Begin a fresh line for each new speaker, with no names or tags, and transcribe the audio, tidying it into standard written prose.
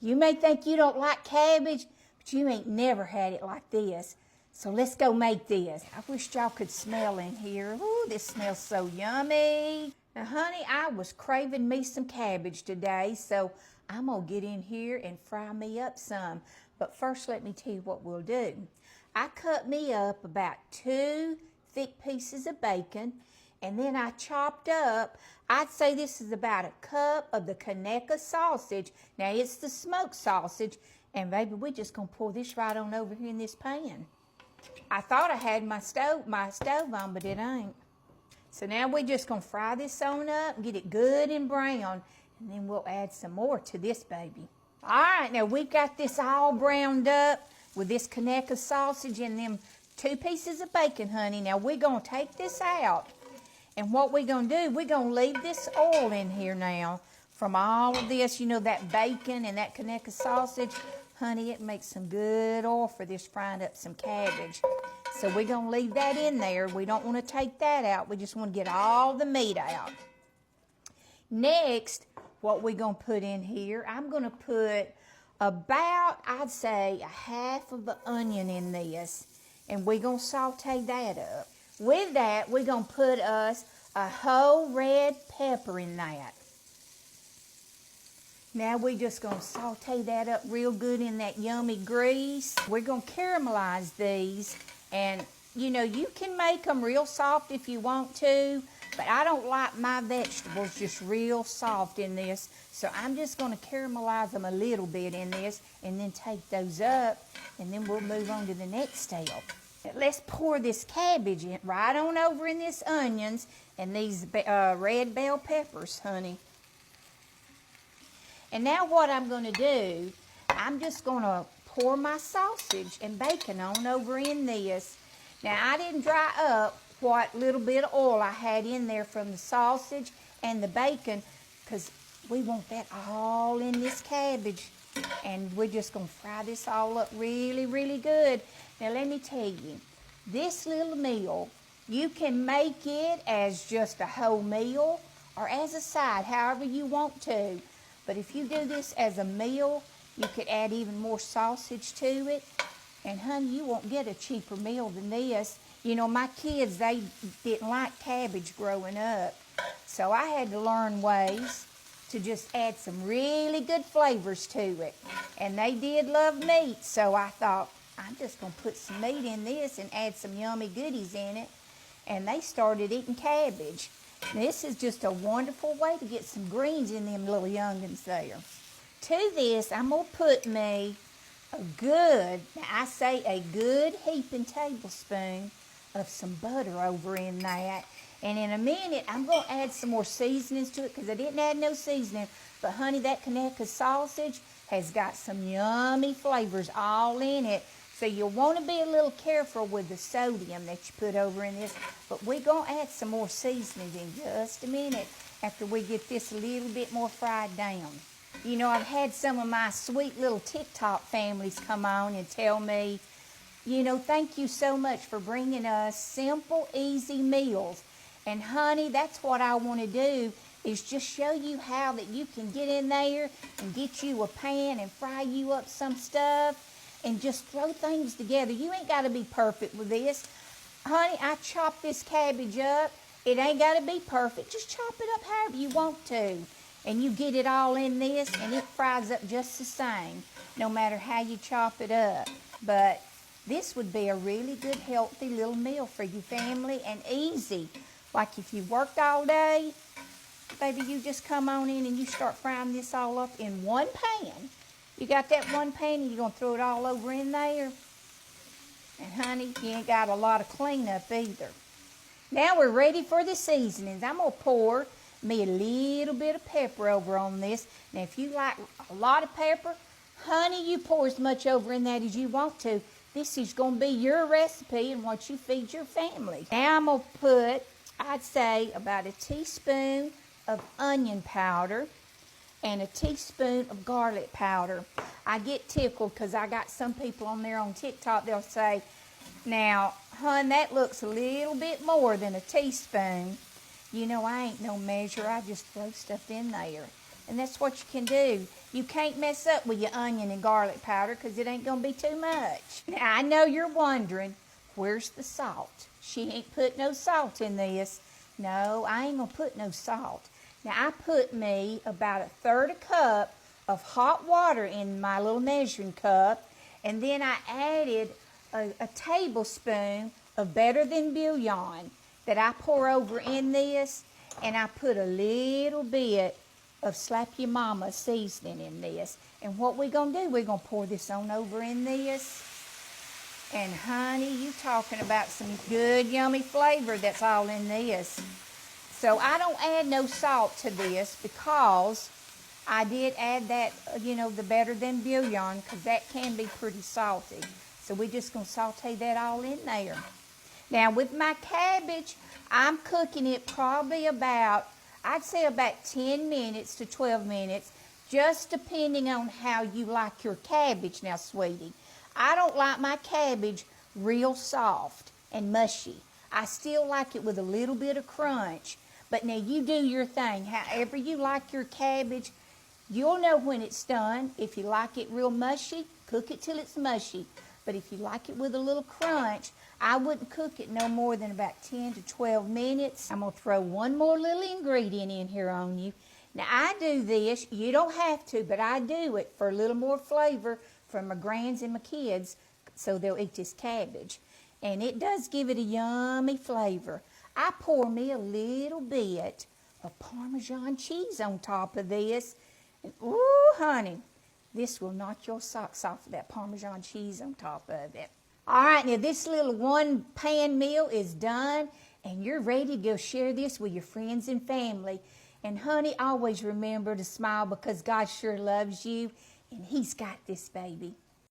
You may think you don't like cabbage, but you ain't never had it like this. So let's go make this. I wish y'all could smell in here. Ooh, this smells so yummy. Now, honey, I was craving me some cabbage today, so I'm gonna get in here and fry me up some. But first, let me tell you what we'll do. I cut me up about 2 thick pieces of bacon, and then I chopped up, I'd say this is about a cup of the Conecuh sausage. Now, it's the smoked sausage, and baby, we're just gonna pour this right on over here in this pan. I thought I had my stove on, but it ain't. So now we're just gonna fry this on up and get it good and brown, and then we'll add some more to this baby. All right, now we've got this all browned up with this Conecuh sausage and them 2 pieces of bacon, honey. Now we're gonna take this out, and what we're gonna do, we're gonna leave this oil in here now from all of this, you know, that bacon and that Conecuh sausage. Honey, it makes some good oil for this frying up some cabbage. So we're gonna leave that in there. We don't wanna take that out. We just wanna get all the meat out. Next, what we're gonna put in here, I'm gonna put about, I'd say, 1/2 of an onion in this. And we're gonna saute that up. With that, we're gonna put us a whole red pepper in that. Now we're just gonna saute that up real good in that yummy grease. We're gonna caramelize these, and you know, you can make them real soft if you want to, but I don't like my vegetables just real soft in this, so I'm just gonna caramelize them a little bit in this, and then take those up, and then we'll move on to the next step. Let's pour this cabbage in right on over in this onions and these red bell peppers, honey. And now what I'm going to do, I'm just going to pour my sausage and bacon on over in this. Now, I didn't dry up what little bit of oil I had in there from the sausage and the bacon, because we want that all in this cabbage. And we're just going to fry this all up really, really good. Now, let me tell you, this little meal, you can make it as just a whole meal or as a side, however you want to. But if you do this as a meal, you could add even more sausage to it. And honey, you won't get a cheaper meal than this. You know, my kids, they didn't like cabbage growing up. So I had to learn ways to just add some really good flavors to it. And they did love meat, so I thought, I'm just gonna put some meat in this and add some yummy goodies in it. And they started eating cabbage. This is just a wonderful way to get some greens in them little youngins there. To this, I'm going to put me a good, now I say a good heaping tablespoon of some butter over in that. And in a minute, I'm going to add some more seasonings to it because I didn't add no seasoning. But honey, that Conecuh sausage has got some yummy flavors all in it. So you'll want to be a little careful with the sodium that you put over in this. But we're going to add some more seasonings in just a minute after we get this a little bit more fried down. You know, I've had some of my sweet little TikTok families come on and tell me, you know, thank you so much for bringing us simple, easy meals. And honey, that's what I want to do, is just show you how that you can get in there and get you a pan and fry you up some stuff. And just throw things together. You ain't got to be perfect with this. Honey, I chopped this cabbage up. It ain't got to be perfect. Just chop it up however you want to. And you get it all in this, and it fries up just the same, no matter how you chop it up. But this would be a really good, healthy little meal for your family, and easy. Like if you worked all day, baby, you just come on in and you start frying this all up in one pan. You got that one pan and you're going to throw it all over in there. And honey, you ain't got a lot of cleanup either. Now we're ready for the seasonings. I'm going to pour me a little bit of pepper over on this. Now if you like a lot of pepper, honey, you pour as much over in that as you want to. This is going to be your recipe and what you feed your family. Now I'm going to put, I'd say, about a teaspoon of onion powder and a teaspoon of garlic powder. I get tickled because I got some people on there on TikTok, they'll say, now, hon, that looks a little bit more than a teaspoon. You know, I ain't no measure. I just throw stuff in there. And that's what you can do. You can't mess up with your onion and garlic powder because it ain't going to be too much. Now, I know you're wondering, where's the salt? She ain't put no salt in this. No, I ain't going to put no salt. Now, I put me about 1/3 cup of hot water in my little measuring cup, and then I added a tablespoon of better than bouillon that I pour over in this, and I put a little bit of Slap Your Mama seasoning in this. And what we're going to do, we're going to pour this on over in this. And honey, you talking about some good, yummy flavor that's all in this. So I don't add no salt to this because I did add that, the better than bouillon, because that can be pretty salty. So we're just going to saute that all in there. Now with my cabbage, I'm cooking it probably about, I'd say about 10 minutes to 12 minutes, just depending on how you like your cabbage now, sweetie. I don't like my cabbage real soft and mushy. I still like it with a little bit of crunch. But now you do your thing. However you like your cabbage, you'll know when it's done. If you like it real mushy, cook it till it's mushy. But if you like it with a little crunch, I wouldn't cook it no more than about 10 to 12 minutes. I'm going to throw one more little ingredient in here on you. Now, I do this. You don't have to, but I do it for a little more flavor for my grands and my kids so they'll eat this cabbage. And it does give it a yummy flavor. I pour me a little bit of Parmesan cheese on top of this. And, ooh, honey, this will knock your socks off of that Parmesan cheese on top of it. All right, now this little one-pan meal is done, and you're ready to go share this with your friends and family. And honey, always remember to smile because God sure loves you, and He's got this, baby.